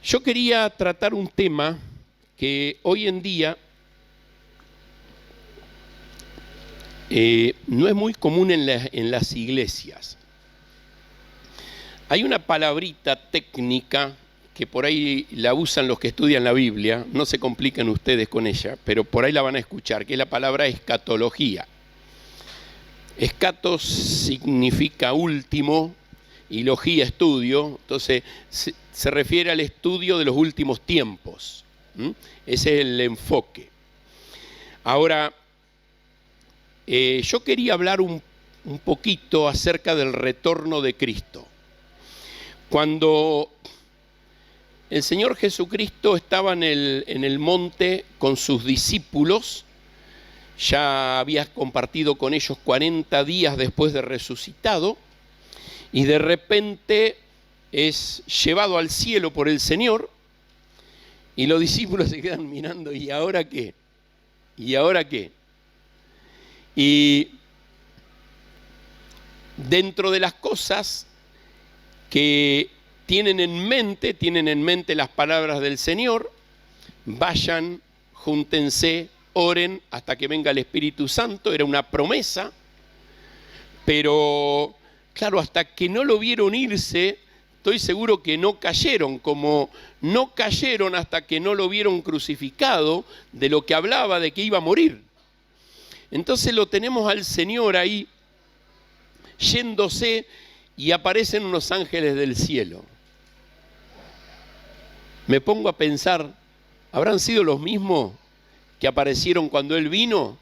Yo quería tratar un tema que hoy en día no es muy común en las iglesias. Hay una palabrita técnica que por ahí la usan los que estudian la Biblia, no se compliquen ustedes con ella, pero por ahí la van a escuchar, que es la palabra escatología. Escatos significa último y logía estudio, entonces se refiere al estudio de los últimos tiempos. Ese es el enfoque. Ahora, yo quería hablar un poquito acerca del retorno de Cristo. Cuando el Señor Jesucristo estaba en el monte con sus discípulos, ya había compartido con ellos 40 días después de resucitado, y de repente es llevado al cielo por el Señor, y los discípulos se quedan mirando, ¿y ahora qué? ¿Y ahora qué? Y dentro de las cosas que tienen en mente las palabras del Señor: vayan, júntense, oren hasta que venga el Espíritu Santo. Era una promesa, pero claro, hasta que no lo vieron irse, estoy seguro que no cayeron, como no cayeron hasta que no lo vieron crucificado, de lo que hablaba de que iba a morir. Entonces lo tenemos al Señor ahí, yéndose, y aparecen unos ángeles del cielo. Me pongo a pensar, ¿habrán sido los mismos que aparecieron cuando Él vino?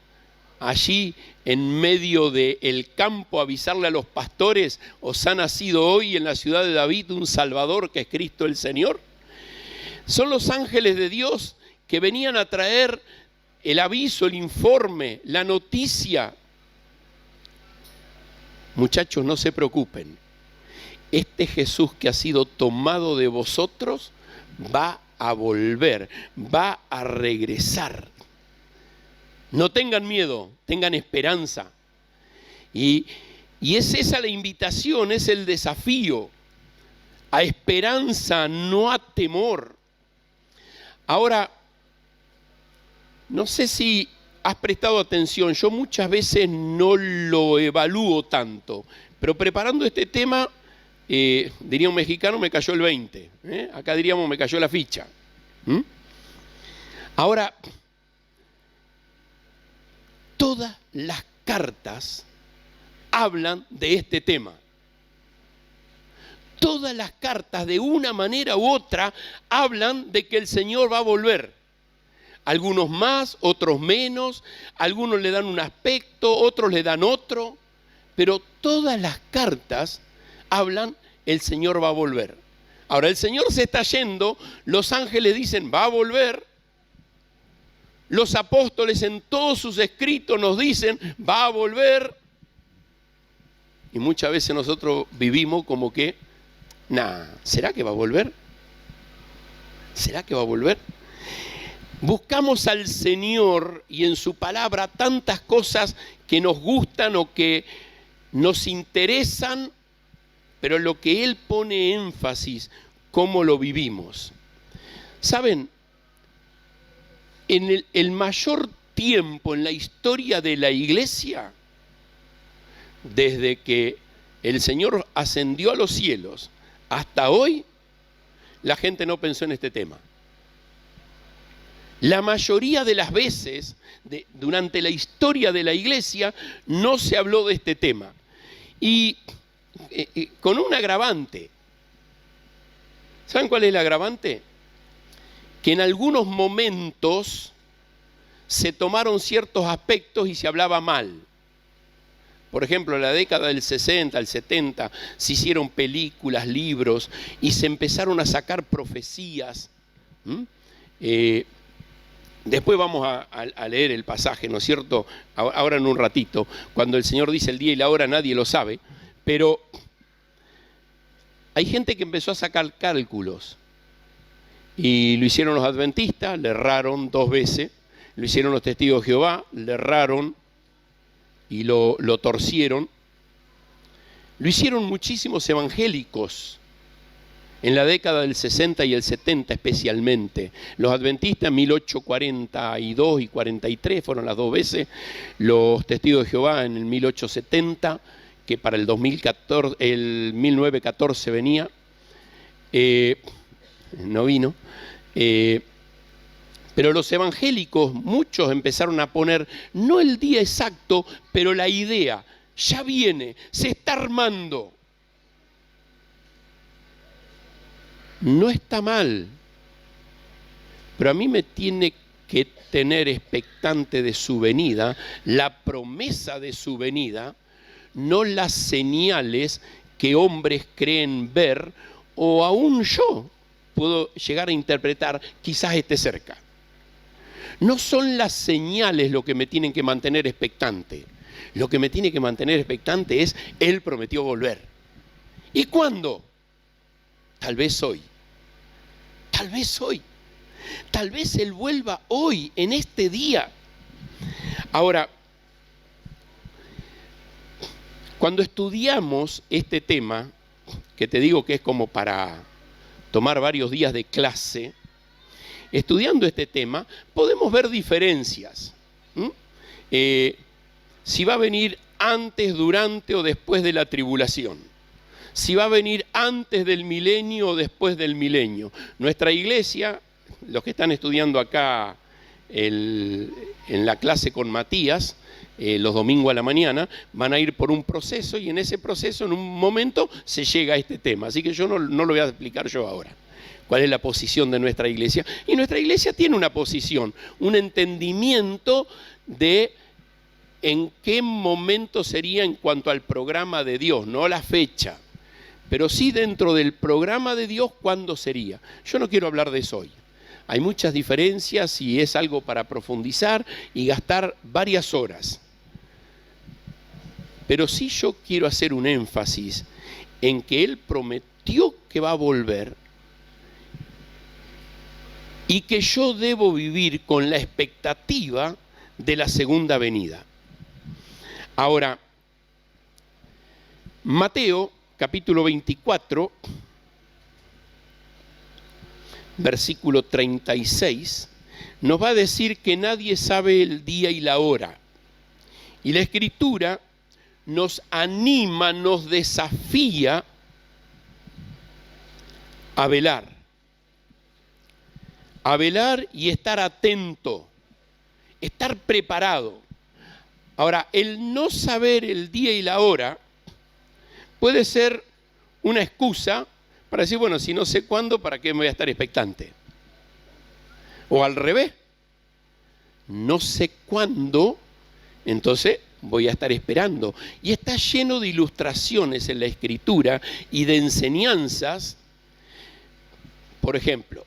Allí en medio del campo, a avisarle a los pastores: os ha nacido hoy en la ciudad de David un Salvador, que es Cristo el Señor. Son los ángeles de Dios que venían a traer el aviso, el informe, la noticia. Muchachos, no se preocupen. Este Jesús que ha sido tomado de vosotros va a volver, va a regresar. No tengan miedo, tengan esperanza. Y es esa la invitación, es el desafío. A esperanza, no a temor. Ahora, no sé si has prestado atención, yo muchas veces no lo evalúo tanto, pero preparando este tema, diría un mexicano, me cayó el 20. Acá diríamos, me cayó la ficha. Ahora, todas las cartas hablan de este tema. Todas las cartas, de una manera u otra, hablan de que el Señor va a volver. Algunos más, otros menos, algunos le dan un aspecto, otros le dan otro, pero todas las cartas hablan: el Señor va a volver. Ahora, el Señor se está yendo, los ángeles dicen va a volver, los apóstoles en todos sus escritos nos dicen va a volver, y muchas veces nosotros vivimos como que, ¿será que va a volver? ¿Será que va a volver? Buscamos al Señor y en su palabra tantas cosas que nos gustan o que nos interesan, pero lo que Él pone énfasis, cómo lo vivimos. ¿Saben? En el mayor tiempo en la historia de la iglesia, desde que el Señor ascendió a los cielos hasta hoy, la gente no pensó en este tema. La mayoría de las veces, durante la historia de la iglesia, no se habló de este tema. Y con un agravante. ¿Saben cuál es el agravante? Que en algunos momentos se tomaron ciertos aspectos y se hablaba mal. Por ejemplo, en la década del 60, el 70, se hicieron películas, libros, y se empezaron a sacar profecías. Después vamos a leer el pasaje, ¿no es cierto? Ahora en un ratito, cuando el Señor dice el día y la hora, nadie lo sabe. Pero hay gente que empezó a sacar cálculos. Y lo hicieron los adventistas, le erraron 2 veces. Lo hicieron los testigos de Jehová, le erraron y lo torcieron. Lo hicieron muchísimos evangélicos. en la década del 60 y el 70 especialmente. Los adventistas en 1842 y 43 fueron las dos veces, los testigos de Jehová en el 1870, que para el 2014, el 1914 venía, no vino, pero los evangélicos, muchos empezaron a poner, no el día exacto, pero la idea, ya viene, se está armando. No está mal, pero a mí me tiene que tener expectante de su venida, la promesa de su venida, no las señales que hombres creen ver, o aún yo puedo llegar a interpretar, quizás esté cerca. No son las señales lo que me tienen que mantener expectante. Lo que me tiene que mantener expectante es, Él prometió volver. ¿Y cuándo? Tal vez hoy. Tal vez hoy. Tal vez Él vuelva hoy, en este día. Ahora, cuando estudiamos este tema, que te digo que es como para tomar varios días de clase, estudiando este tema, podemos ver diferencias. Si va a venir antes, durante o después de la tribulación. Si va a venir antes del milenio o después del milenio. Nuestra iglesia, los que están estudiando acá en la clase con Matías, los domingos a la mañana, van a ir por un proceso y en ese proceso, en un momento, se llega a este tema. Así que yo no lo voy a explicar yo ahora. ¿Cuál es la posición de nuestra iglesia? Y nuestra iglesia tiene una posición, un entendimiento de en qué momento sería en cuanto al programa de Dios, no la fecha, pero sí dentro del programa de Dios, ¿cuándo sería? Yo no quiero hablar de eso hoy. Hay muchas diferencias y es algo para profundizar y gastar varias horas. Pero sí yo quiero hacer un énfasis en que Él prometió que va a volver y que yo debo vivir con la expectativa de la segunda venida. Ahora, Mateo capítulo 24, versículo 36, nos va a decir que nadie sabe el día y la hora. Y la Escritura nos anima, nos desafía a velar. A velar y estar atento, estar preparado. Ahora, el no saber el día y la hora puede ser una excusa para decir, bueno, si no sé cuándo, ¿para qué me voy a estar expectante? O al revés, no sé cuándo, entonces voy a estar esperando. Y está lleno de ilustraciones en la Escritura y de enseñanzas. Por ejemplo,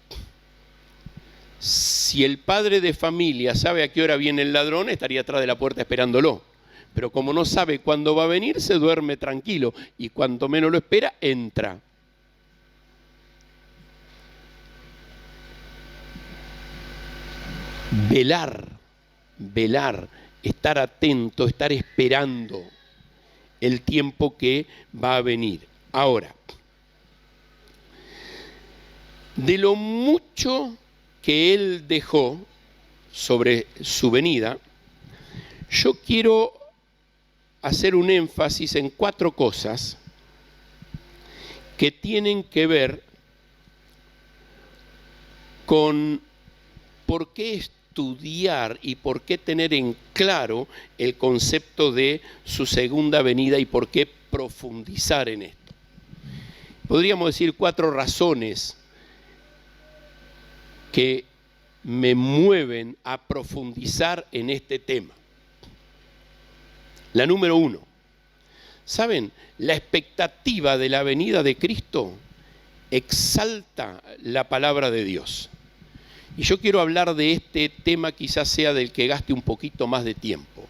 si el padre de familia sabe a qué hora viene el ladrón, estaría atrás de la puerta esperándolo. Pero como no sabe cuándo va a venir, se duerme tranquilo. Y cuanto menos lo espera, entra. Velar, estar atento, estar esperando el tiempo que va a venir. Ahora, de lo mucho que Él dejó sobre su venida, yo quiero hacer un énfasis en 4 cosas que tienen que ver con por qué estudiar y por qué tener en claro el concepto de su segunda venida y por qué profundizar en esto. Podríamos decir 4 razones que me mueven a profundizar en este tema. La número 1, ¿saben? La expectativa de la venida de Cristo exalta la palabra de Dios. Y yo quiero hablar de este tema, quizás sea del que gaste un poquito más de tiempo.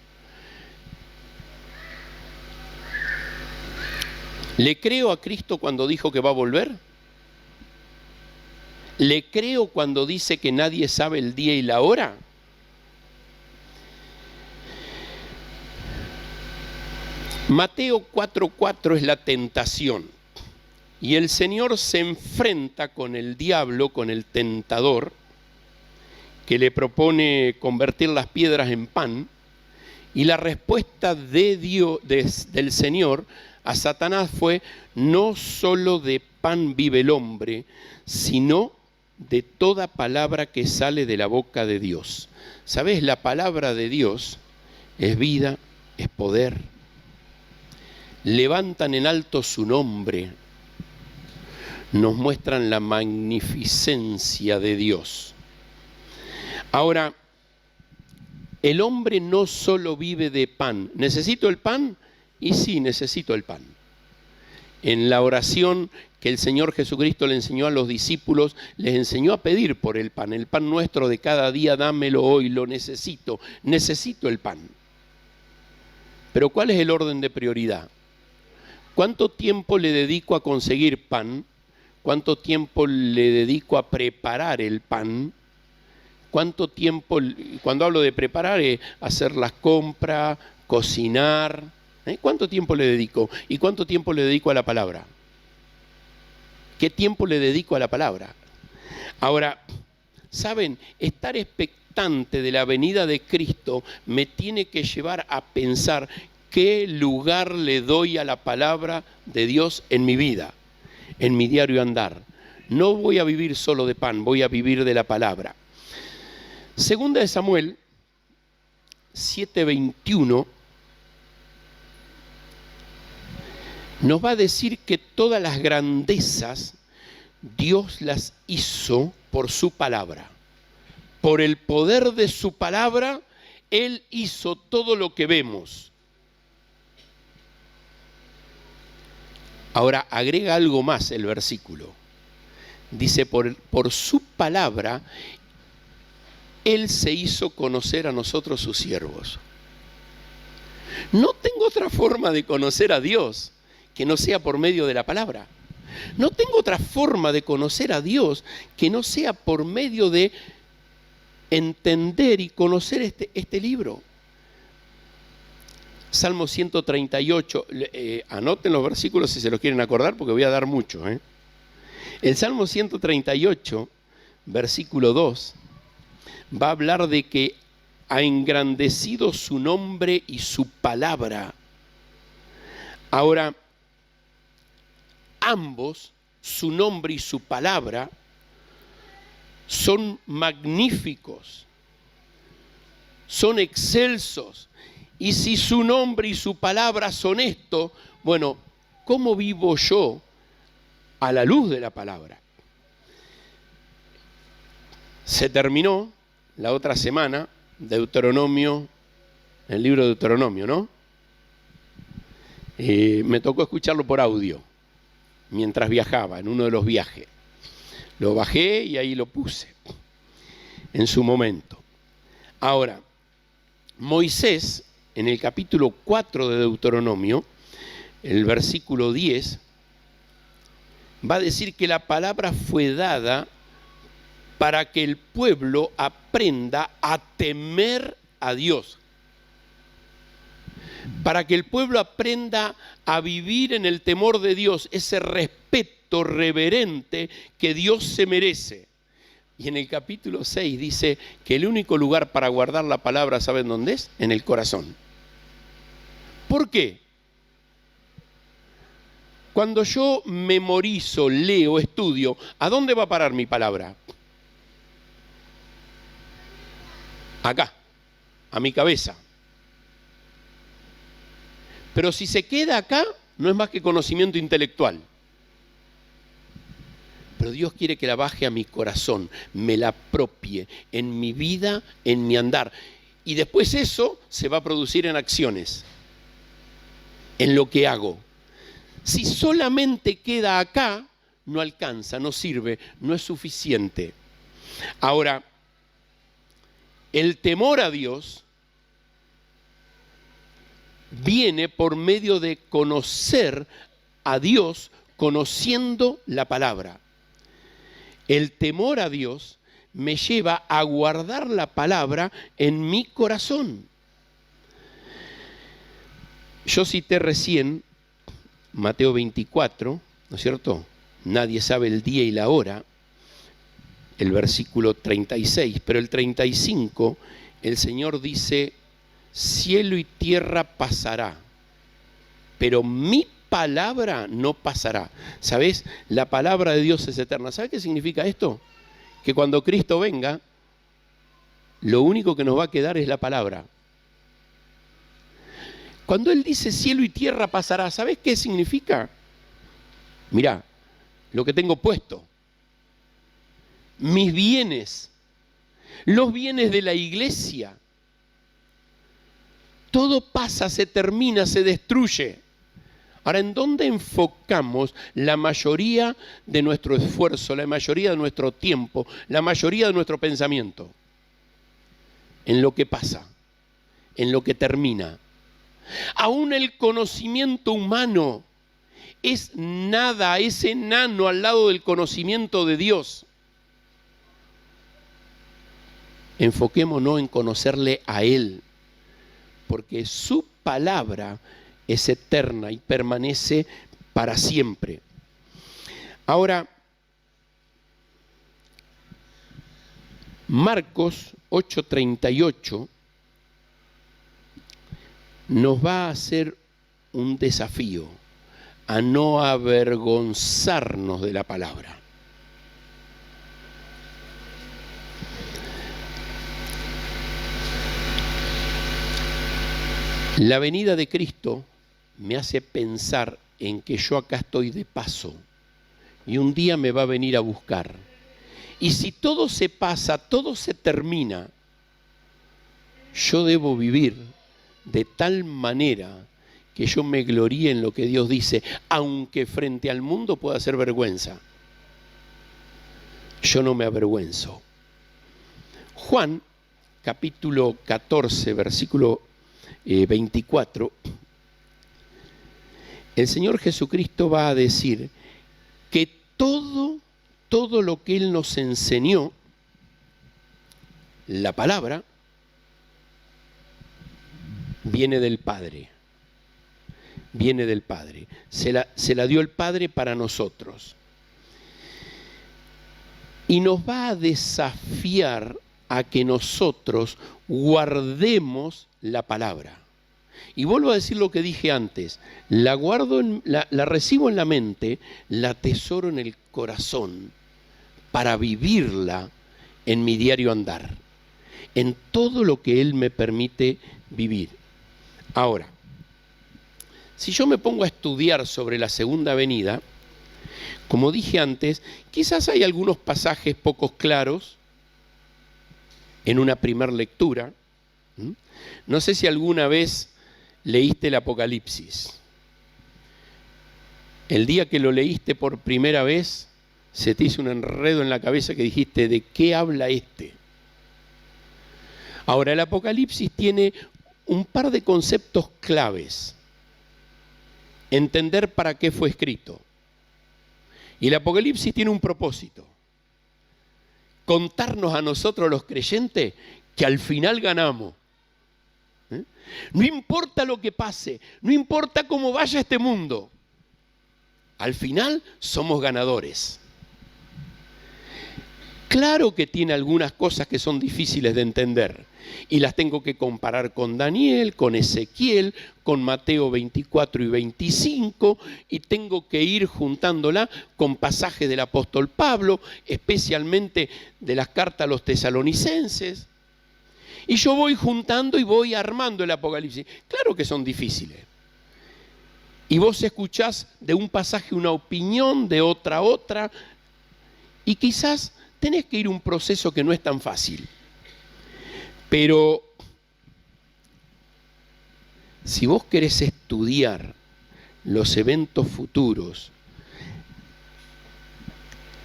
¿Le creo a Cristo cuando dijo que va a volver? ¿Le creo cuando dice que nadie sabe el día y la hora? Mateo 4:4 es la tentación. Y el Señor se enfrenta con el diablo, con el tentador, que le propone convertir las piedras en pan. Y la respuesta de Dios, del Señor a Satanás fue: no solo de pan vive el hombre, sino de toda palabra que sale de la boca de Dios. ¿Sabes? La palabra de Dios es vida, es poder. Levantan en alto su nombre, nos muestran la magnificencia de Dios. Ahora, el hombre no solo vive de pan. ¿Necesito el pan? Y sí, necesito el pan. En la oración que el Señor Jesucristo le enseñó a los discípulos, les enseñó a pedir por el pan nuestro de cada día, dámelo hoy, lo necesito el pan. Pero ¿cuál es el orden de prioridad? ¿Cuánto tiempo le dedico a conseguir pan? ¿Cuánto tiempo le dedico a preparar el pan? ¿Cuánto tiempo, cuando hablo de preparar, es hacer las compras, cocinar? ¿Cuánto tiempo le dedico? ¿Y cuánto tiempo le dedico a la palabra? ¿Qué tiempo le dedico a la palabra? Ahora, ¿saben? Estar expectante de la venida de Cristo me tiene que llevar a pensar qué lugar le doy a la palabra de Dios en mi vida, en mi diario andar. No voy a vivir solo de pan, voy a vivir de la palabra. Segunda de Samuel 7:21 nos va a decir que todas las grandezas Dios las hizo por su palabra. Por el poder de su palabra, Él hizo todo lo que vemos. Ahora agrega algo más el versículo. Dice, por su palabra, Él se hizo conocer a nosotros sus siervos. No tengo otra forma de conocer a Dios que no sea por medio de la palabra. No tengo otra forma de conocer a Dios que no sea por medio de entender y conocer este libro. Salmo 138, anoten los versículos si se los quieren acordar porque voy a dar mucho. El Salmo 138, versículo 2, va a hablar de que ha engrandecido su nombre y su palabra. Ahora, ambos, su nombre y su palabra, son magníficos, son excelsos. Y si su nombre y su palabra son esto, bueno, ¿cómo vivo yo a la luz de la palabra? Se terminó la otra semana Deuteronomio, el libro de Deuteronomio, ¿no? Me tocó escucharlo por audio mientras viajaba, en uno de los viajes. Lo bajé y ahí lo puse en su momento. Ahora, Moisés, en el capítulo 4 de Deuteronomio, el versículo 10, va a decir que la palabra fue dada para que el pueblo aprenda a temer a Dios. Para que el pueblo aprenda a vivir en el temor de Dios, ese respeto reverente que Dios se merece. Y en el capítulo 6 dice que el único lugar para guardar la palabra, ¿saben dónde es? En el corazón. ¿Por qué? Cuando yo memorizo, leo, estudio, ¿a dónde va a parar mi palabra? Acá, a mi cabeza. Pero si se queda acá, no es más que conocimiento intelectual. Pero Dios quiere que la baje a mi corazón, me la apropie en mi vida, en mi andar. Y después eso se va a producir en acciones, en lo que hago. Si solamente queda acá, no alcanza, no sirve, no es suficiente. Ahora, el temor a Dios viene por medio de conocer a Dios, conociendo la palabra. El temor a Dios me lleva a guardar la palabra en mi corazón. Yo cité recién Mateo 24, ¿no es cierto? Nadie sabe el día y la hora, el versículo 36, pero el 35, el Señor dice, cielo y tierra pasará, pero mi palabra no pasará. ¿Sabés? La palabra de Dios es eterna. ¿Sabés qué significa esto? Que cuando Cristo venga, lo único que nos va a quedar es la palabra. Cuando Él dice cielo y tierra pasará, ¿sabés qué significa? Mirá, lo que tengo puesto, mis bienes, los bienes de la iglesia, todo pasa, se termina, se destruye. Ahora, ¿en dónde enfocamos la mayoría de nuestro esfuerzo, la mayoría de nuestro tiempo, la mayoría de nuestro pensamiento? En lo que pasa, en lo que termina. Aún el conocimiento humano es nada, es enano al lado del conocimiento de Dios. Enfoquémonos en conocerle a Él, porque su palabra es eterna y permanece para siempre. Ahora, Marcos 8:38 nos va a hacer un desafío a no avergonzarnos de la palabra. La venida de Cristo me hace pensar en que yo acá estoy de paso y un día me va a venir a buscar. Y si todo se pasa, todo se termina, yo debo vivir de tal manera que yo me gloríe en lo que Dios dice, aunque frente al mundo pueda ser vergüenza. Yo no me avergüenzo. Juan, capítulo 14, versículo 24, el Señor Jesucristo va a decir que todo lo que Él nos enseñó, la palabra, viene del Padre. Viene del Padre. Se la dio el Padre para nosotros. Y nos va a desafiar a que nosotros guardemos la palabra. Y vuelvo a decir lo que dije antes, la guardo, la recibo en la mente, la atesoro en el corazón para vivirla en mi diario andar, en todo lo que Él me permite vivir. Ahora, si yo me pongo a estudiar sobre la segunda venida, como dije antes, quizás hay algunos pasajes poco claros en una primera lectura. No sé si alguna vez leíste el Apocalipsis. El día que lo leíste por primera vez, se te hizo un enredo en la cabeza que dijiste, ¿de qué habla este? Ahora, el Apocalipsis tiene un par de conceptos claves. Entender para qué fue escrito. Y el Apocalipsis tiene un propósito. Contarnos a nosotros los creyentes que al final ganamos. No importa lo que pase, no importa cómo vaya este mundo, al final somos ganadores. Claro que tiene algunas cosas que son difíciles de entender y las tengo que comparar con Daniel, con Ezequiel, con Mateo 24 y 25 y tengo que ir juntándola con pasajes del apóstol Pablo, especialmente de las cartas a los tesalonicenses. Y yo voy juntando y voy armando el Apocalipsis. Claro que son difíciles. Y vos escuchás de un pasaje una opinión, de otra. Y quizás tenés que ir un proceso que no es tan fácil. Pero si vos querés estudiar los eventos futuros,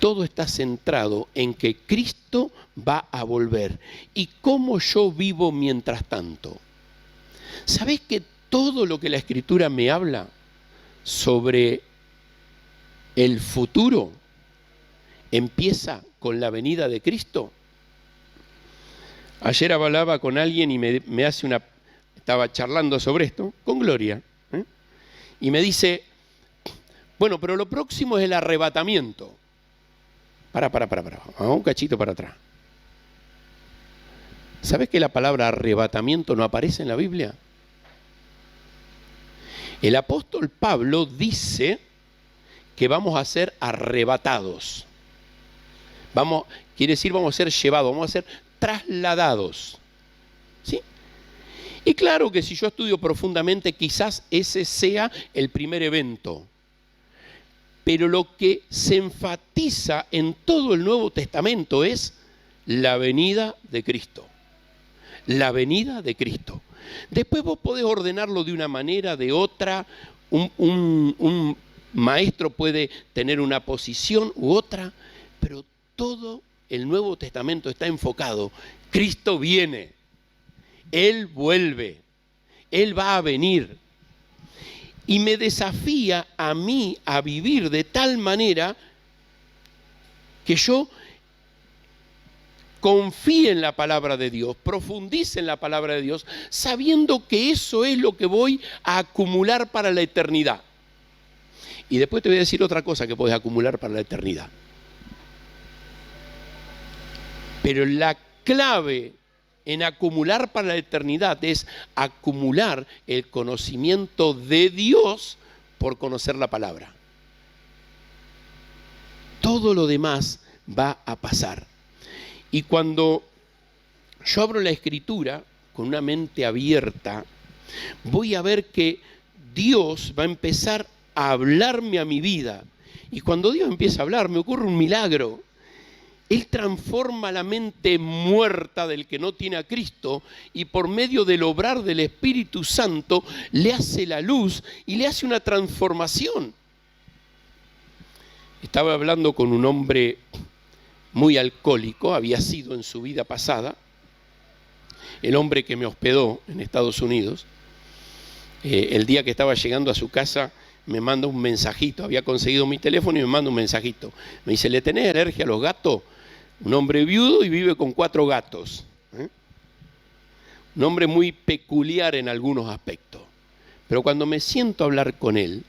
todo está centrado en que Cristo va a volver. ¿Y cómo yo vivo mientras tanto? ¿Sabés que todo lo que la Escritura me habla sobre el futuro empieza con la venida de Cristo? Ayer hablaba con alguien y me hace estaba charlando sobre esto, con Gloria, y me dice, Bueno, pero lo próximo es el arrebatamiento. Vamos un cachito para atrás. ¿Sabes que la palabra arrebatamiento no aparece en la Biblia? El apóstol Pablo dice que vamos a ser arrebatados. Quiere decir vamos a ser llevados, vamos a ser trasladados. ¿Sí? Y claro que si yo estudio profundamente, quizás ese sea el primer evento. Pero lo que se enfatiza en todo el Nuevo Testamento es la venida de Cristo. La venida de Cristo. Después vos podés ordenarlo de una manera, de otra. Un maestro puede tener una posición u otra, pero todo el Nuevo Testamento está enfocado. Cristo viene, Él vuelve, Él va a venir. Y me desafía a mí a vivir de tal manera que yo confíe en la palabra de Dios, profundice en la palabra de Dios, sabiendo que eso es lo que voy a acumular para la eternidad. Y después te voy a decir otra cosa que puedes acumular para la eternidad. Pero la clave en acumular para la eternidad es acumular el conocimiento de Dios por conocer la palabra. Todo lo demás va a pasar. Y cuando yo abro la Escritura con una mente abierta, voy a ver que Dios va a empezar a hablarme a mi vida. Y cuando Dios empieza a hablar, me ocurre un milagro. Él transforma la mente muerta del que no tiene a Cristo y por medio del obrar del Espíritu Santo le hace la luz y le hace una transformación. Estaba hablando con un hombre muy alcohólico, había sido en su vida pasada, el hombre que me hospedó en Estados Unidos. El día que estaba llegando a su casa me manda un mensajito, había conseguido mi teléfono y me manda un mensajito. Me dice, ¿le tenés alergia a los gatos? Un hombre viudo y vive con 4 gatos. Un hombre muy peculiar en algunos aspectos. Pero cuando me siento a hablar con él,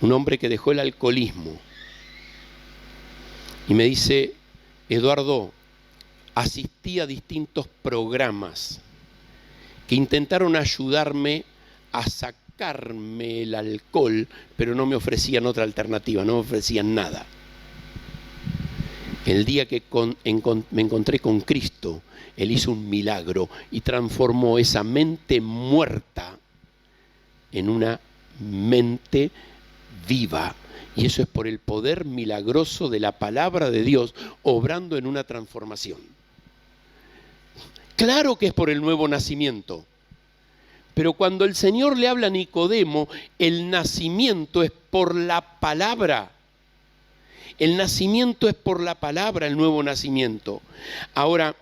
un hombre que dejó el alcoholismo, y me dice, Eduardo, asistí a distintos programas que intentaron ayudarme a sacarme el alcohol, pero no me ofrecían otra alternativa, no me ofrecían nada. El día que me encontré con Cristo, Él hizo un milagro y transformó esa mente muerta en una mente viva. Y eso es por el poder milagroso de la palabra de Dios obrando en una transformación. Claro que es por el nuevo nacimiento. Pero cuando el Señor le habla a Nicodemo, el nacimiento es por la palabra. El nacimiento es por la palabra, el nuevo nacimiento. Ahora,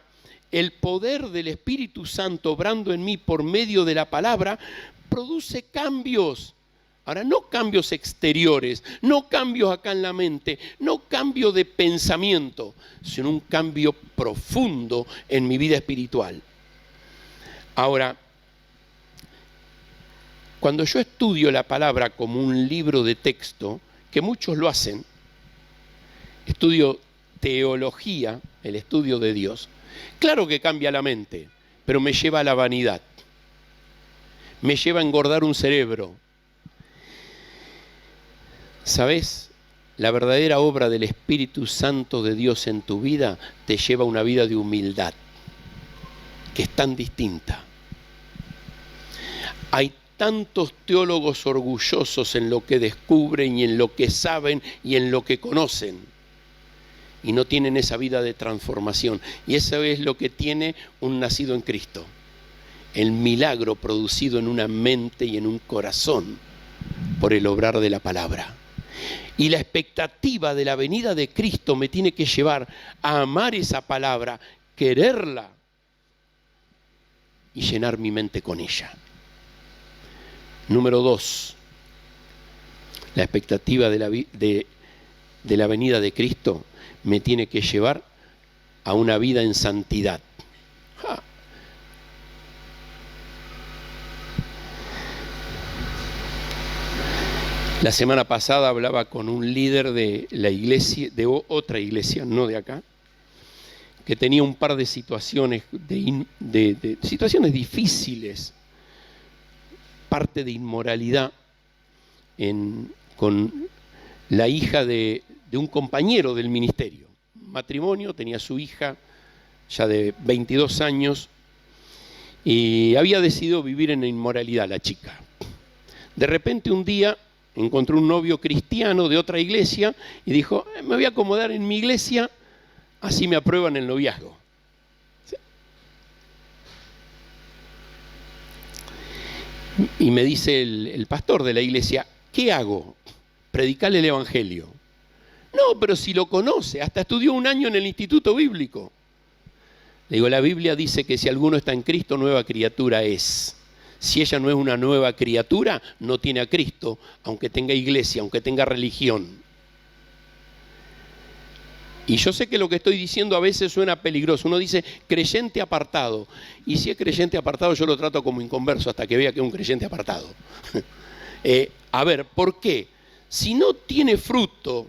el poder del Espíritu Santo obrando en mí por medio de la palabra produce cambios. Ahora, no cambios exteriores, no cambios acá en la mente, no cambio de pensamiento, sino un cambio profundo en mi vida espiritual. Ahora, cuando yo estudio la palabra como un libro de texto, que muchos lo hacen, estudio teología, el estudio de Dios, claro que cambia la mente, pero me lleva a la vanidad, me lleva a engordar un cerebro. ¿Sabes? La verdadera obra del Espíritu Santo de Dios en tu vida te lleva a una vida de humildad, que es tan distinta. Hay tantos teólogos orgullosos en lo que descubren y en lo que saben y en lo que conocen, y no tienen esa vida de transformación. Y eso es lo que tiene un nacido en Cristo, el milagro producido en una mente y en un corazón por el obrar de la palabra. Y la expectativa de la venida de Cristo me tiene que llevar a amar esa palabra, quererla y llenar mi mente con ella. Número 2, la expectativa de la venida de Cristo me tiene que llevar a una vida en santidad. La semana pasada hablaba con un líder de la iglesia, de otra iglesia, no de acá, que tenía un par de situaciones, de situaciones difíciles, parte de inmoralidad con la hija de un compañero del ministerio. Matrimonio, tenía su hija ya de 22 años y había decidido vivir en la inmoralidad la chica. De repente un día encontró un novio cristiano de otra iglesia y dijo, me voy a acomodar en mi iglesia, así me aprueban el noviazgo. ¿Sí? Y me dice el pastor de la iglesia, ¿qué hago? Predicarle el evangelio. No, pero si lo conoce, hasta estudió un año en el instituto bíblico. Le digo, la Biblia dice que si alguno está en Cristo, nueva criatura es. Si ella no es una nueva criatura, no tiene a Cristo, aunque tenga iglesia, aunque tenga religión. Y yo sé que lo que estoy diciendo a veces suena peligroso. Uno dice creyente apartado. Y si es creyente apartado, yo lo trato como inconverso hasta que vea que es un creyente apartado. A ver, ¿por qué? Si no tiene fruto,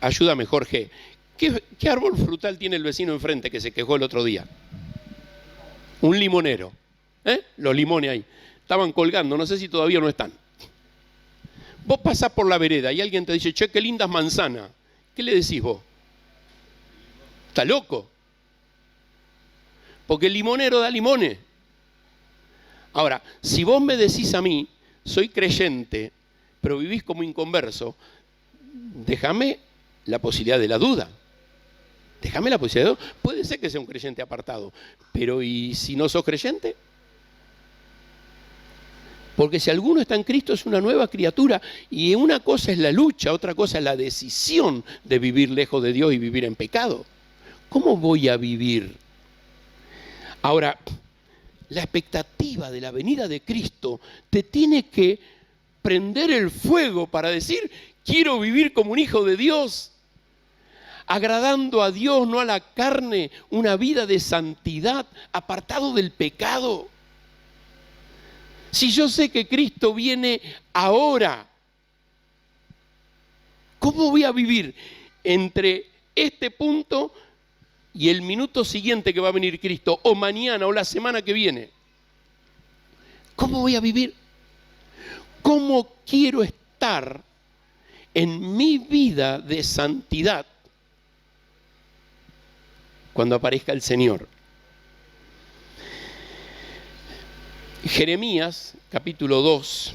ayúdame Jorge, ¿qué árbol frutal tiene el vecino enfrente que se quejó el otro día? Un limonero. Los limones ahí. Estaban colgando, no sé si todavía no están. Vos pasás por la vereda y alguien te dice, che, qué lindas manzanas. ¿Qué le decís vos? ¿Está loco? Porque el limonero da limones. Ahora, si vos me decís a mí, soy creyente, pero vivís como inconverso, déjame la posibilidad de la duda. Déjame la posibilidad de la duda. Puede ser que sea un creyente apartado, pero ¿y si no sos creyente? Porque si alguno está en Cristo es una nueva criatura y una cosa es la lucha, otra cosa es la decisión de vivir lejos de Dios y vivir en pecado. ¿Cómo voy a vivir? Ahora, la expectativa de la venida de Cristo te tiene que prender el fuego para decir, quiero vivir como un hijo de Dios, agradando a Dios, no a la carne, una vida de santidad, apartado del pecado. Si yo sé que Cristo viene ahora, ¿cómo voy a vivir entre este punto y el minuto siguiente que va a venir Cristo, o mañana, o la semana que viene? ¿Cómo voy a vivir? ¿Cómo quiero estar en mi vida de santidad cuando aparezca el Señor? Jeremías, capítulo 2,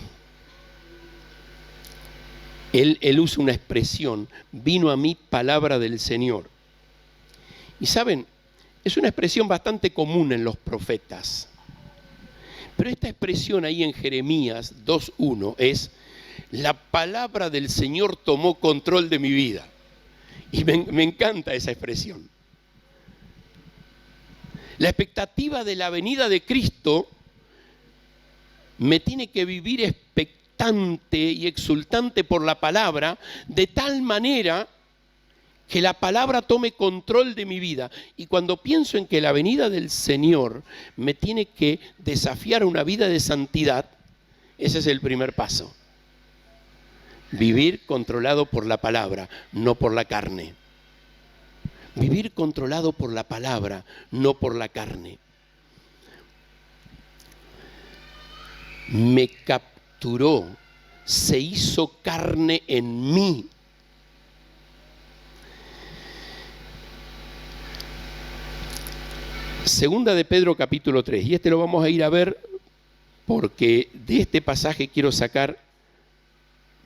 él usa una expresión, vino a mí palabra del Señor. Y saben, es una expresión bastante común en los profetas. Pero esta expresión ahí en Jeremías 2:1 es, la palabra del Señor tomó control de mi vida. Y me encanta esa expresión. La expectativa de la venida de Cristo me tiene que vivir expectante y exultante por la palabra, de tal manera que la palabra tome control de mi vida. Y cuando pienso en que la venida del Señor me tiene que desafiar a una vida de santidad, ese es el primer paso. Vivir controlado por la palabra, no por la carne. Vivir controlado por la palabra, no por la carne. Me capturó, se hizo carne en mí. Segunda de Pedro capítulo 3, y este lo vamos a ir a ver porque de este pasaje quiero sacar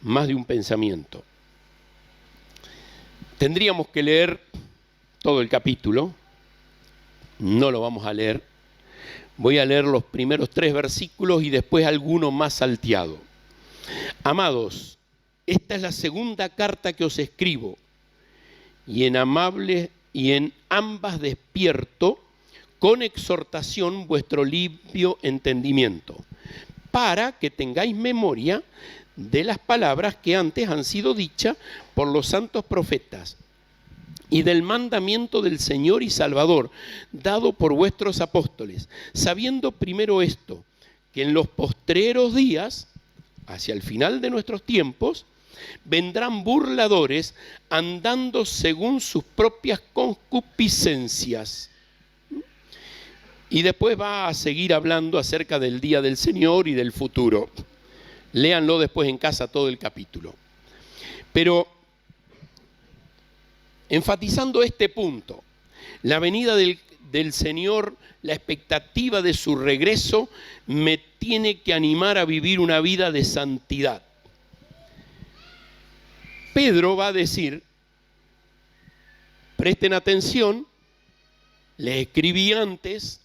más de un pensamiento. Tendríamos que leer todo el capítulo, no lo vamos a leer. Voy a leer los primeros 3 versículos y después alguno más salteado. Amados, esta es la segunda carta que os escribo, y en ambas despierto con exhortación vuestro limpio entendimiento, para que tengáis memoria de las palabras que antes han sido dichas por los santos profetas, y del mandamiento del Señor y Salvador, dado por vuestros apóstoles, sabiendo primero esto, que en los postreros días hacia el final de nuestros tiempos, vendrán burladores andando según sus propias concupiscencias. Y después va a seguir hablando acerca del día del Señor y del futuro. Léanlo después en casa todo el capítulo. Pero enfatizando este punto, la venida del Señor, la expectativa de su regreso, me tiene que animar a vivir una vida de santidad. Pedro va a decir, presten atención, les escribí antes,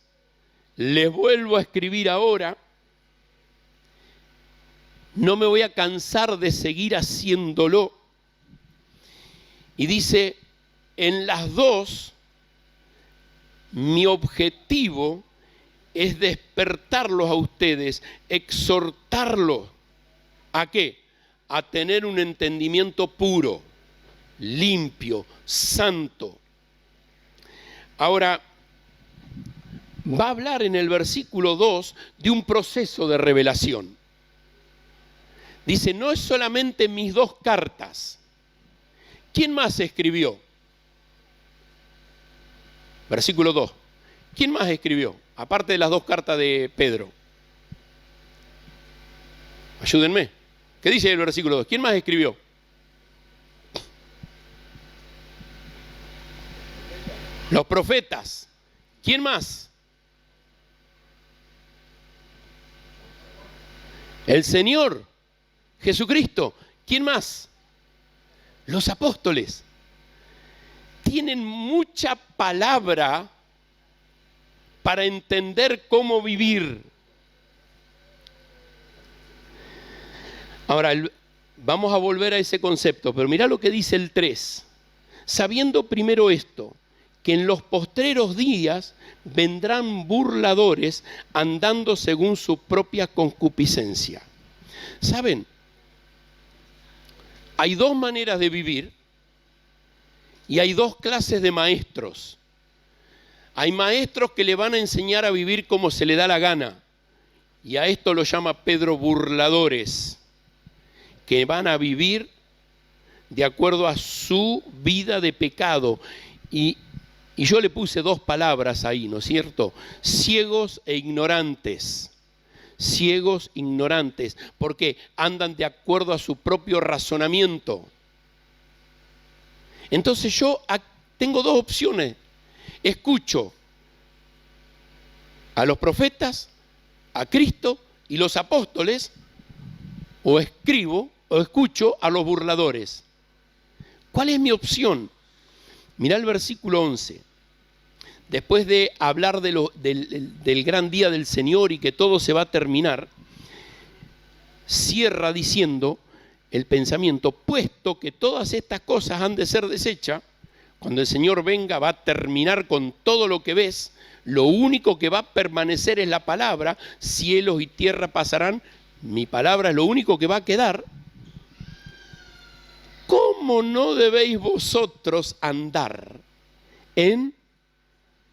les vuelvo a escribir ahora, no me voy a cansar de seguir haciéndolo. Y dice, en las dos, mi objetivo es despertarlos a ustedes, exhortarlos. ¿A qué? A tener un entendimiento puro, limpio, santo. Ahora, va a hablar en el versículo 2 de un proceso de revelación. Dice, no es solamente mis dos cartas. ¿Quién más escribió? Versículo 2. ¿Quién más escribió? Aparte de las dos cartas de Pedro. Ayúdenme. ¿Qué dice el versículo 2? ¿Quién más escribió? Los profetas. ¿Quién más? El Señor Jesucristo. ¿Quién más? Los apóstoles. Tienen mucha palabra para entender cómo vivir. Ahora, vamos a volver a ese concepto, pero mirá lo que dice el 3. Sabiendo primero esto, que en los postreros días vendrán burladores andando según su propia concupiscencia. ¿Saben? Hay dos maneras de vivir y hay dos clases de maestros. Hay maestros que le van a enseñar a vivir como se le da la gana. Y a esto lo llama Pedro burladores, que van a vivir de acuerdo a su vida de pecado. Y yo le puse dos palabras ahí, ¿no es cierto? Ciegos e ignorantes. Ciegos, ignorantes, porque andan de acuerdo a su propio razonamiento. Entonces yo tengo dos opciones. Escucho a los profetas, a Cristo y los apóstoles, o escucho a los burladores. ¿Cuál es mi opción? Mirá el versículo 11. Después de hablar del gran día del Señor y que todo se va a terminar, cierra diciendo el pensamiento, puesto que todas estas cosas han de ser deshechas, cuando el Señor venga va a terminar con todo lo que ves, lo único que va a permanecer es la palabra, cielos y tierra pasarán, mi palabra es lo único que va a quedar. ¿Cómo no debéis vosotros andar en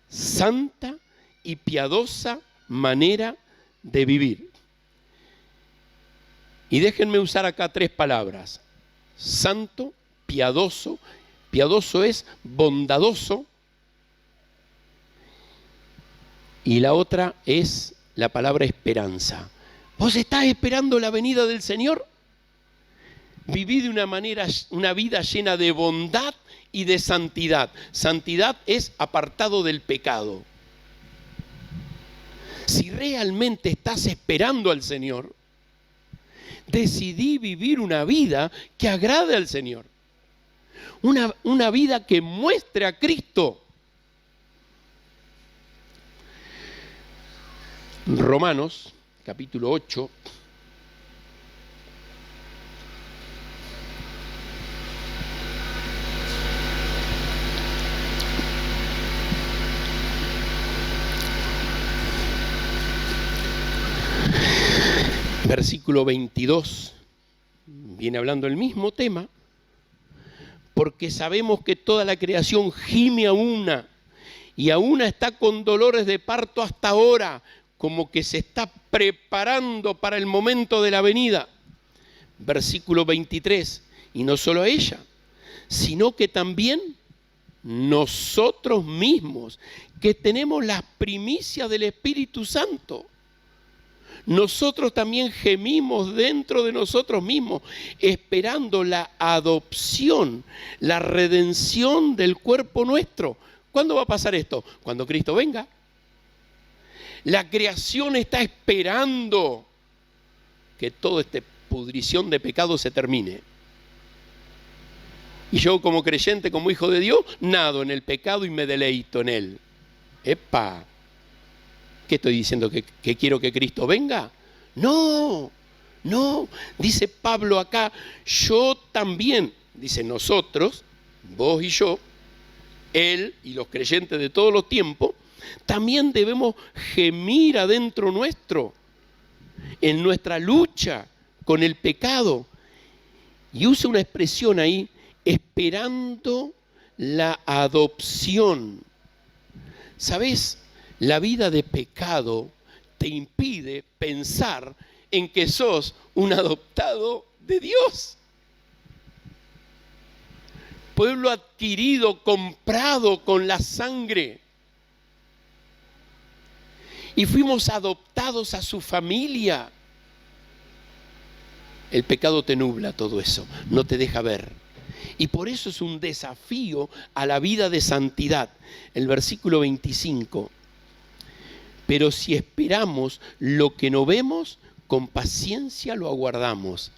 santa y piadosa manera de vivir? Y déjenme usar acá tres palabras. Santo, piadoso. Piadoso es bondadoso. Y la otra es la palabra esperanza. ¿Vos estás esperando la venida del Señor? Viví de una vida llena de bondad y de santidad. Santidad es apartado del pecado. Si realmente estás esperando al Señor, decidí vivir una vida que agrade al Señor. Una vida que muestre a Cristo. Romanos, capítulo 8. Versículo 22, viene hablando el mismo tema, porque sabemos que toda la creación gime a una, y a una está con dolores de parto hasta ahora, como que se está preparando para el momento de la venida. versículo 23, y no solo a ella, sino que también nosotros mismos, que tenemos las primicias del Espíritu Santo. Nosotros también gemimos dentro de nosotros mismos, esperando la adopción, la redención del cuerpo nuestro. ¿Cuándo va a pasar esto? Cuando Cristo venga. La creación está esperando que toda esta pudrición de pecado se termine. Y yo como creyente, como hijo de Dios, nado en el pecado y me deleito en él. ¡Epa! ¿Qué estoy diciendo? ¿Que quiero que Cristo venga? No, no. Dice Pablo acá, yo también, dice nosotros, vos y yo, él y los creyentes de todos los tiempos, también debemos gemir adentro nuestro, en nuestra lucha con el pecado. Y usa una expresión ahí, esperando la adopción. ¿Sabes? La vida de pecado te impide pensar en que sos un adoptado de Dios. Pueblo adquirido, comprado con la sangre. Y fuimos adoptados a su familia. El pecado te nubla todo eso, no te deja ver. Y por eso es un desafío a la vida de santidad. El versículo 25. Pero si esperamos lo que no vemos, con paciencia lo aguardamos.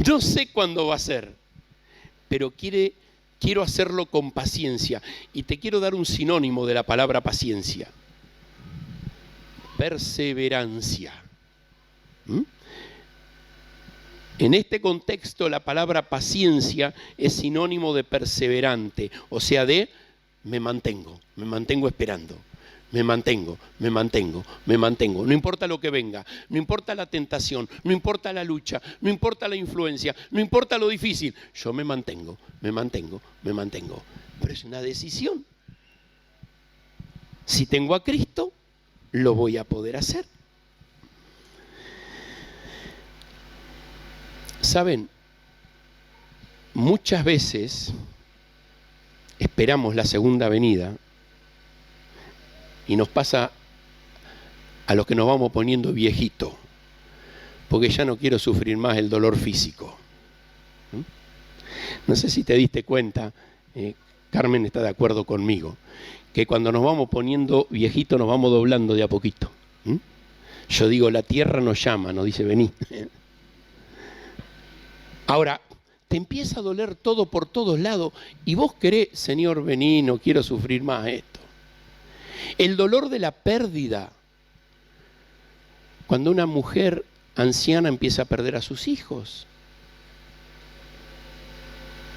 No sé cuándo va a ser, pero quiero hacerlo con paciencia. Y te quiero dar un sinónimo de la palabra paciencia. Perseverancia. En este contexto, la palabra paciencia es sinónimo de perseverante, o sea, de me mantengo esperando. Me mantengo. No importa lo que venga, no importa la tentación, no importa la lucha, no importa la influencia, no importa lo difícil. Yo me mantengo. Pero es una decisión. Si tengo a Cristo, lo voy a poder hacer. Saben, muchas veces esperamos la segunda venida. Y nos pasa a los que nos vamos poniendo viejitos, porque ya no quiero sufrir más el dolor físico. No sé si te diste cuenta, Carmen está de acuerdo conmigo, que cuando nos vamos poniendo viejitos nos vamos doblando de a poquito. Yo digo, la tierra nos llama, nos dice, vení. Ahora, te empieza a doler todo por todos lados y vos querés, Señor, vení, no quiero sufrir más esto. El dolor de la pérdida. Cuando una mujer anciana empieza a perder a sus hijos,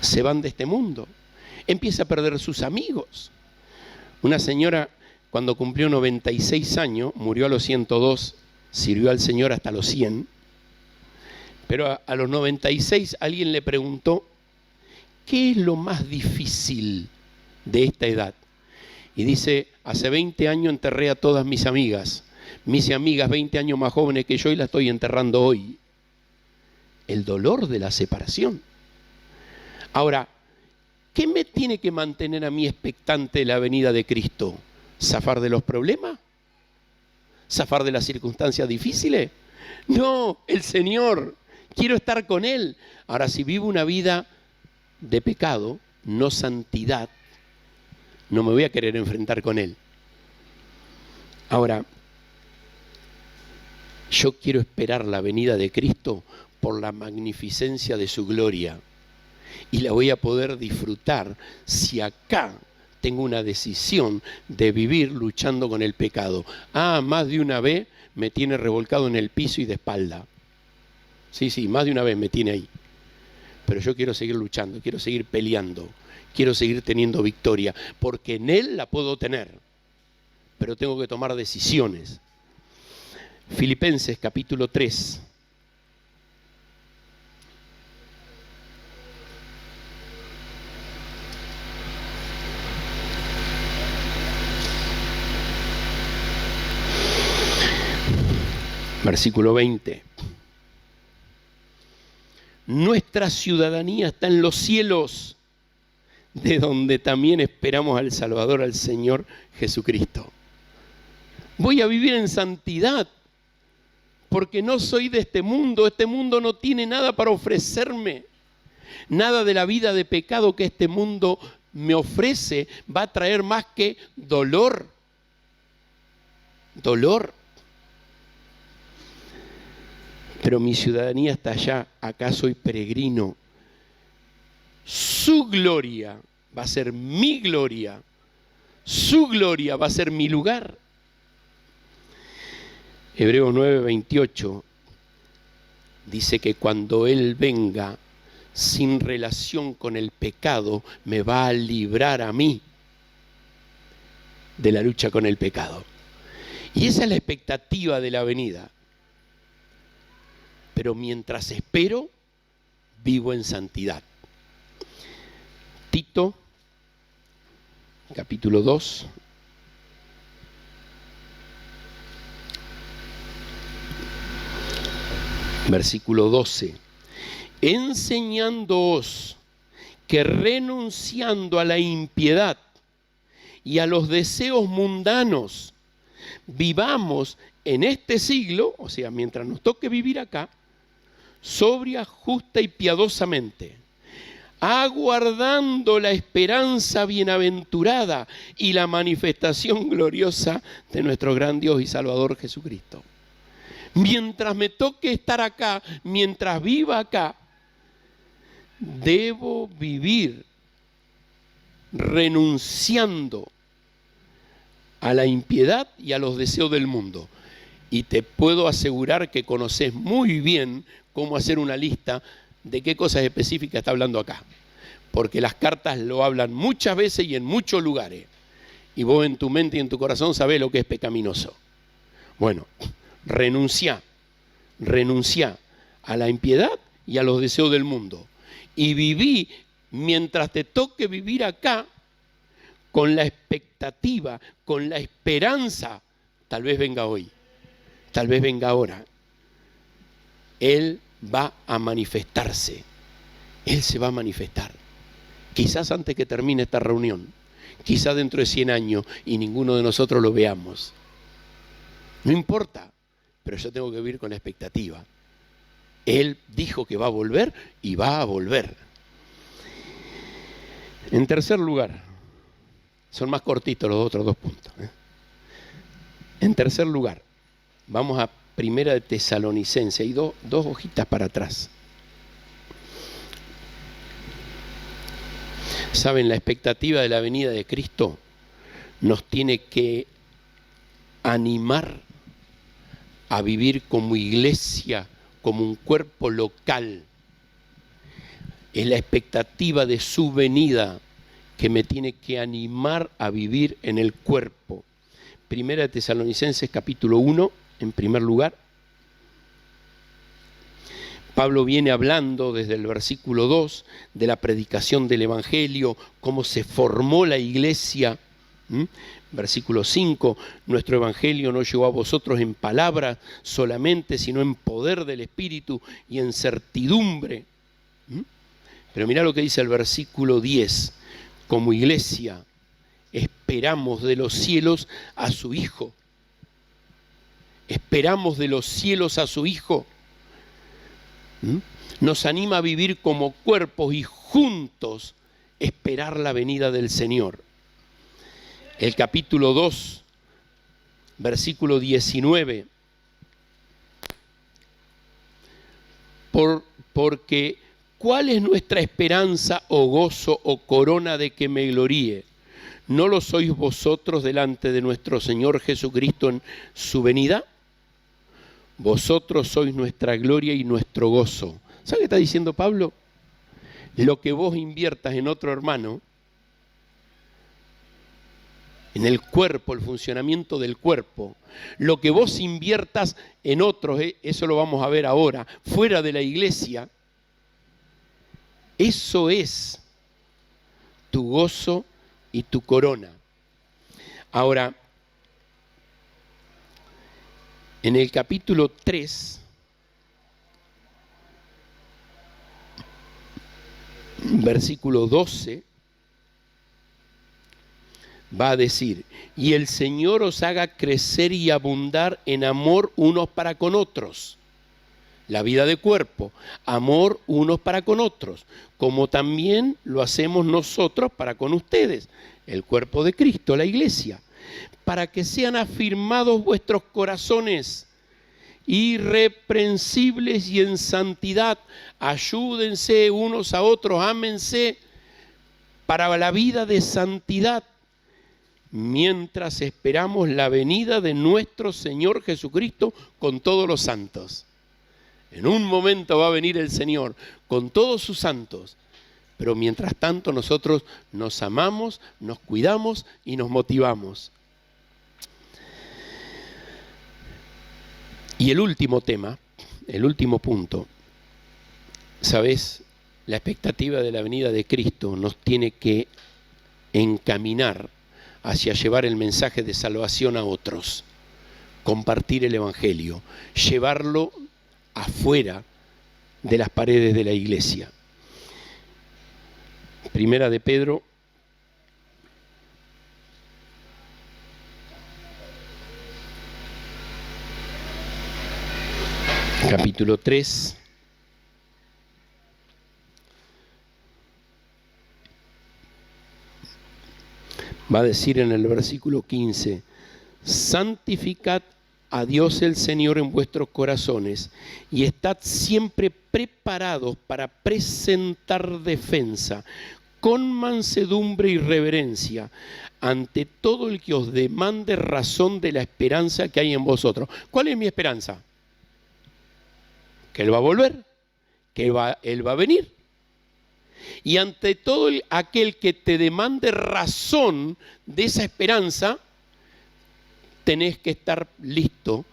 se van de este mundo, empieza a perder a sus amigos. Una señora, cuando cumplió 96 años, murió a los 102, sirvió al Señor hasta los 100, pero a los 96 alguien le preguntó, ¿qué es lo más difícil de esta edad? Y dice, hace 20 años enterré a todas mis amigas 20 años más jóvenes que yo y las estoy enterrando hoy. El dolor de la separación. Ahora, ¿qué me tiene que mantener a mí expectante de la venida de Cristo? ¿Zafar de los problemas? ¿Zafar de las circunstancias difíciles? No, el Señor. Quiero estar con Él. Ahora, si vivo una vida de pecado, no santidad, no me voy a querer enfrentar con Él. Ahora, yo quiero esperar la venida de Cristo por la magnificencia de su gloria. Y la voy a poder disfrutar si acá tengo una decisión de vivir luchando con el pecado. Más de una vez me tiene revolcado en el piso y de espalda. Sí, más de una vez me tiene ahí. Pero yo quiero seguir luchando, quiero seguir peleando. Quiero seguir teniendo victoria, porque en Él la puedo tener, pero tengo que tomar decisiones. Filipenses capítulo 3. Versículo 20. Nuestra ciudadanía está en los cielos, de donde también esperamos al Salvador, al Señor Jesucristo. Voy a vivir en santidad, porque no soy de este mundo no tiene nada para ofrecerme. Nada de la vida de pecado que este mundo me ofrece va a traer más que dolor. Dolor. Pero mi ciudadanía está allá, acá soy peregrino. Su gloria va a ser mi gloria. Su gloria va a ser mi lugar. Hebreos 9:28 dice que cuando Él venga sin relación con el pecado, me va a librar a mí de la lucha con el pecado. Y esa es la expectativa de la venida. Pero mientras espero, vivo en santidad. Tito, capítulo 2. Versículo 12. Enseñándoos que renunciando a la impiedad y a los deseos mundanos, vivamos en este siglo, o sea, mientras nos toque vivir acá, sobria, justa y piadosamente, aguardando la esperanza bienaventurada y la manifestación gloriosa de nuestro gran Dios y Salvador Jesucristo. Mientras me toque estar acá, mientras viva acá, debo vivir renunciando a la impiedad y a los deseos del mundo. Y te puedo asegurar que conoces muy bien cómo hacer una lista de qué cosas específicas está hablando acá. Porque las cartas lo hablan muchas veces y en muchos lugares. Y vos en tu mente y en tu corazón sabés lo que es pecaminoso. Bueno, renuncia a la impiedad y a los deseos del mundo. Y viví, mientras te toque vivir acá, con la expectativa, con la esperanza, tal vez venga hoy, tal vez venga ahora. Él va a manifestarse, Él se va a manifestar. Quizás antes que termine esta reunión, quizás dentro de 100 años y ninguno de nosotros lo veamos. No importa, pero yo tengo que vivir con la expectativa. Él dijo que va a volver y va a volver. En tercer lugar, son más cortitos los otros 2 puntos. En tercer lugar, vamos a Primera de Tesalonicenses, hay dos hojitas para atrás. Saben, la expectativa de la venida de Cristo nos tiene que animar a vivir como iglesia, como un cuerpo local. Es la expectativa de su venida que me tiene que animar a vivir en el cuerpo. Primera de Tesalonicenses capítulo 1, en primer lugar. Pablo viene hablando desde el versículo 2 de la predicación del Evangelio, cómo se formó la iglesia. Versículo 5, nuestro Evangelio no llegó a vosotros en palabra solamente, sino en poder del Espíritu y en certidumbre. Pero mirá lo que dice el versículo 10, como iglesia esperamos de los cielos a su Hijo. Esperamos de los cielos a su Hijo. Nos anima a vivir como cuerpos y juntos esperar la venida del Señor. El capítulo 2, versículo 19. Porque ¿cuál es nuestra esperanza o gozo o corona de que me gloríe? ¿No lo sois vosotros delante de nuestro Señor Jesucristo en su venida? Vosotros sois nuestra gloria y nuestro gozo. ¿Sabe qué está diciendo Pablo? Lo que vos inviertas en otro hermano, en el cuerpo, el funcionamiento del cuerpo, lo que vos inviertas en otros, eso lo vamos a ver ahora, fuera de la iglesia, eso es tu gozo y tu corona. Ahora, en el capítulo 3, versículo 12, va a decir: y el Señor os haga crecer y abundar en amor unos para con otros. La vida de cuerpo, amor unos para con otros, como también lo hacemos nosotros para con ustedes, el cuerpo de Cristo, la iglesia, para que sean afirmados vuestros corazones, irreprensibles y en santidad. Ayúdense unos a otros, ámense para la vida de santidad, mientras esperamos la venida de nuestro Señor Jesucristo con todos los santos. En un momento va a venir el Señor con todos sus santos, pero mientras tanto nosotros nos amamos, nos cuidamos y nos motivamos. Y el último tema, el último punto, ¿sabes? La expectativa de la venida de Cristo nos tiene que encaminar hacia llevar el mensaje de salvación a otros, compartir el Evangelio, llevarlo afuera de las paredes de la iglesia. Primera de Pedro, capítulo 3, va a decir en el versículo 15: santificad a Dios el Señor en vuestros corazones y estad siempre preparados para presentar defensa con mansedumbre y reverencia ante todo el que os demande razón de la esperanza que hay en vosotros. ¿Cuál es mi esperanza? Que Él va a volver, que Él va a venir. Y ante todo aquel que te demande razón de esa esperanza, tenés que estar listo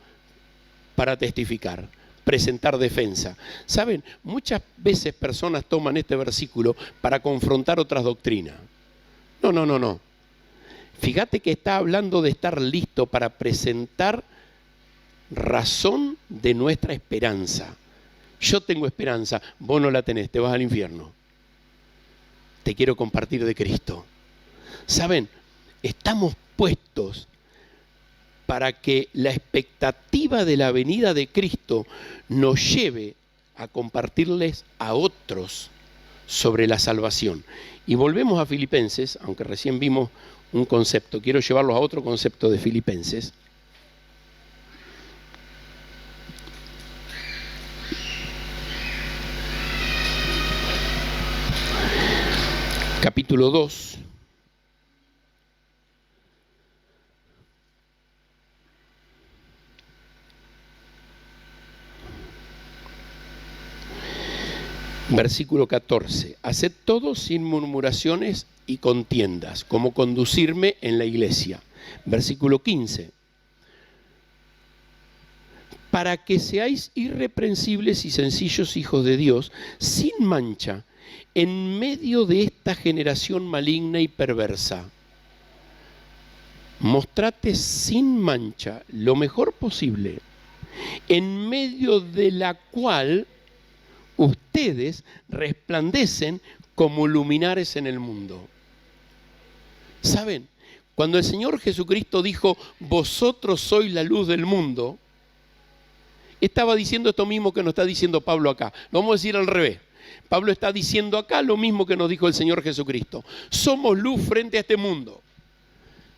para testificar, presentar defensa. ¿Saben? Muchas veces personas toman este versículo para confrontar otras doctrinas. No. Fíjate que está hablando de estar listo para presentar razón de nuestra esperanza. Yo tengo esperanza, vos no la tenés, te vas al infierno. Te quiero compartir de Cristo. ¿Saben? Estamos puestos para que la expectativa de la venida de Cristo nos lleve a compartirles a otros sobre la salvación. Y volvemos a Filipenses, aunque recién vimos un concepto, quiero llevarlos a otro concepto de Filipenses. Capítulo 2. Versículo 14. Haced todo sin murmuraciones y contiendas, como conducirme en la iglesia. Versículo 15. Para que seáis irreprensibles y sencillos hijos de Dios, sin mancha, en medio de esta generación maligna y perversa. Mostrate sin mancha lo mejor posible, en medio de la cual ustedes resplandecen como luminares en el mundo. ¿Saben? Cuando el Señor Jesucristo dijo, vosotros sois la luz del mundo, estaba diciendo esto mismo que nos está diciendo Pablo acá. Lo vamos a decir al revés. Pablo está diciendo acá lo mismo que nos dijo el Señor Jesucristo. Somos luz frente a este mundo.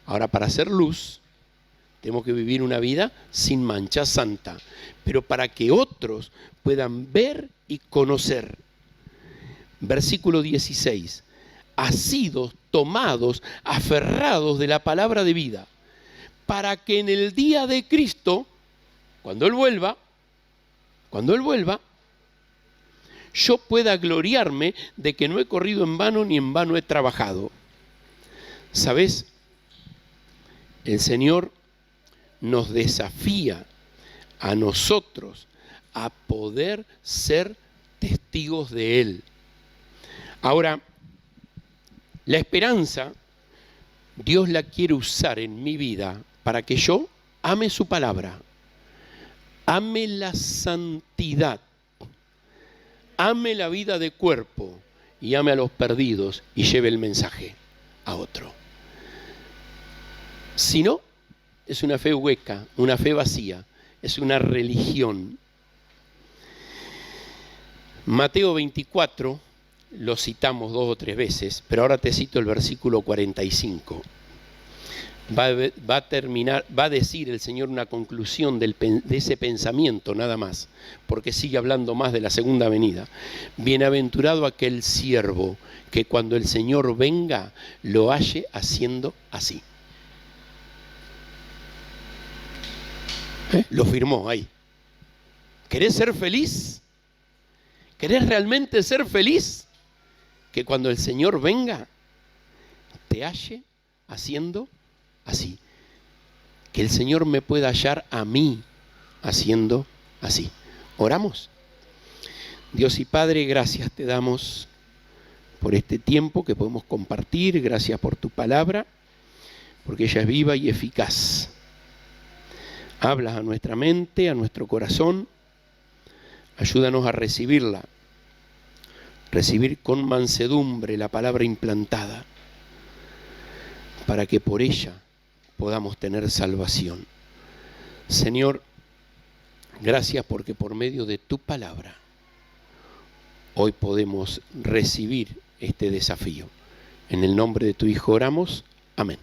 Ahora, para ser luz, tenemos que vivir una vida sin mancha, santa. Pero para que otros puedan ver y conocer. Versículo 16. Asidos, tomados, aferrados de la palabra de vida, para que en el día de Cristo, cuando Él vuelva, yo pueda gloriarme de que no he corrido en vano ni en vano he trabajado. ¿Sabes? El Señor nos desafía a nosotros a poder ser testigos de Él. Ahora, la esperanza, Dios la quiere usar en mi vida para que yo ame su palabra, ame la santidad, ame la vida de cuerpo y ame a los perdidos y lleve el mensaje a otro. Si no, es una fe hueca, una fe vacía, es una religión. Mateo 24, lo citamos 2 o 3 veces, pero ahora te cito el versículo 45. Va a decir el Señor una conclusión de ese pensamiento nada más, porque sigue hablando más de la segunda venida. Bienaventurado aquel siervo que cuando el Señor venga lo halle haciendo así. Lo firmó ahí. ¿Querés ser feliz? ¿Querés realmente ser feliz? Que cuando el Señor venga te halle haciendo así. Que el Señor me pueda hallar a mí haciendo así. ¿Oramos? Dios y Padre, gracias te damos por este tiempo que podemos compartir. Gracias por tu palabra, porque ella es viva y eficaz. Hablas a nuestra mente, a nuestro corazón. Ayúdanos a recibirla. Recibir con mansedumbre la palabra implantada, para que por ella podamos tener salvación. Señor, gracias porque por medio de tu palabra hoy podemos recibir este desafío. En el nombre de tu Hijo oramos. Amén.